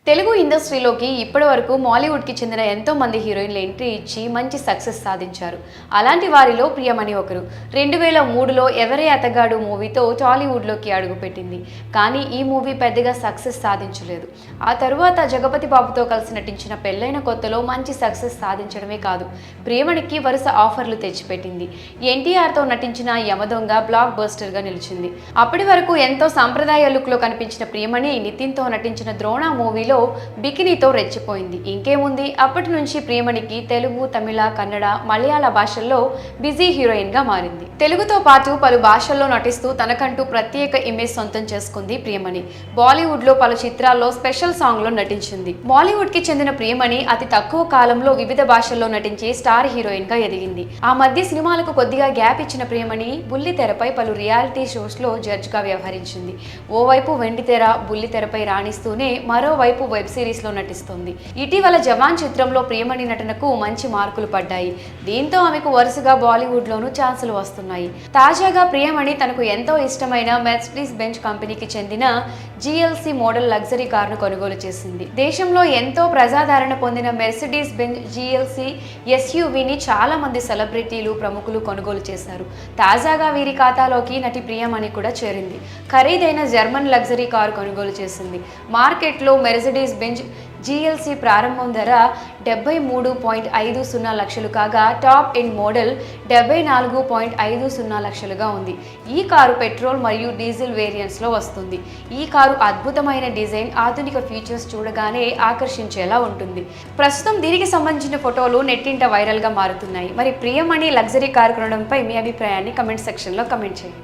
తెలుగు ఇండస్ట్రీలోకి ఇప్పటివరకు మాలీవుడ్కి చెందిన ఎంతో మంది హీరోయిన్లు ఎంట్రీ ఇచ్చి మంచి సక్సెస్ సాధించారు. అలాంటి వారిలో ప్రియమణి ఒకరు. 2003లో ఎవరే అతగాడు మూవీతో టాలీవుడ్లోకి అడుగుపెట్టింది. కానీ ఈ మూవీ పెద్దగా సక్సెస్ సాధించలేదు. ఆ తరువాత జగపతి బాబుతో కలిసి నటించిన పెళ్లైన కొత్తలో మంచి సక్సెస్ సాధించడమే కాదు, ప్రియమణికి వరుస ఆఫర్లు తెచ్చిపెట్టింది. ఎన్టీఆర్తో నటించిన యమదొంగ బ్లాక్ బస్టర్గా నిలిచింది. అప్పటి వరకు ఎంతో సాంప్రదాయ లుక్లో కనిపించిన ప్రియమణి నితిన్తో నటించిన ద్రోణ మూవీలో బికినీతో రెచ్చిపోయింది. ఇంకేముంది, అప్పటి నుంచి ప్రియమణికి తెలుగు, తమిళ, కన్నడ, మలయాళ భాషల్లో బిజీ హీరోయిన్ గా మారింది. తెలుగుతో పాటు పలు భాషల్లో నటిస్తూ తనకంటూ ప్రత్యేక ఇమేజ్ సొంతం చేసుకుంది ప్రియమణి. బాలీవుడ్ లో పలు చిత్రాల్లో స్పెషల్ సాంగ్ లో నటించింది. బాలీవుడ్ కి చెందిన ప్రియమణి అతి తక్కువ కాలంలో వివిధ భాషల్లో నటించే స్టార్ హీరోయిన్ గా ఎదిగింది. ఆ మధ్య సినిమాలకు కొద్దిగా గ్యాప్ ఇచ్చిన ప్రియమణి బుల్లి తెరపై పలు రియాలిటీ షోస్ లో జడ్జ్ గా వ్యవహరించింది. ఓవైపు వెండితెర, బుల్లి తెరపై రాణిస్తూనే మరోవైపు వెబ్ సిరీస్ లో నటిస్తుంది. ఇటీవల జవాన్ చిత్రంలో ప్రియమణి నటనకు మంచి మార్కులు పడ్డాయి. దీంతో ఆమెకు వరుసగా బాలీవుడ్ లోనూ ఛాన్సులు వస్తున్నాయి. తాజాగా ప్రియమణి తనకు ఎంతో ఇష్టమైన మెర్సిడీస్ బెంజ్ కంపెనీకి చెందిన GLC మోడల్ లగ్జరీ కారును కొనుగోలు చేసింది. దేశంలో ఎంతో ప్రజాదరణ పొందిన మెర్సిడీస్ బెంజ్ GLC SUVని చాలా మంది సెలబ్రిటీలు, ప్రముఖులు కొనుగోలు చేశారు. తాజాగా వీరి ఖాతాలోకి నటి ప్రియమణి కూడా చేరింది. ఖరీదైన జర్మన్ లగ్జరీ కారు కొనుగోలు చేసింది. మార్కెట్లో మెర్సిడీస్ బెంజ్ GLC ప్రారంభం ధర 73.50 లక్షలు కాగా టాప్ ఎండ్ మోడల్ 74.50 లక్షలుగా ఉంది. ఈ కారు పెట్రోల్ మరియు డీజిల్ వేరియంట్స్ లో వస్తుంది. ఈ కారు అద్భుతమైన డిజైన్, ఆధునిక ఫీచర్స్ చూడగానే ఆకర్షించేలా ఉంటుంది. ప్రస్తుతం దీనికి సంబంధించిన ఫోటోలు నెట్టింట వైరల్ గా మారుతున్నాయి. మరి ప్రియమణి లగ్జరీ కారు కొనడంపై మీ అభిప్రాయాన్ని కమెంట్ సెక్షన్ లో కమెంట్ చేయండి.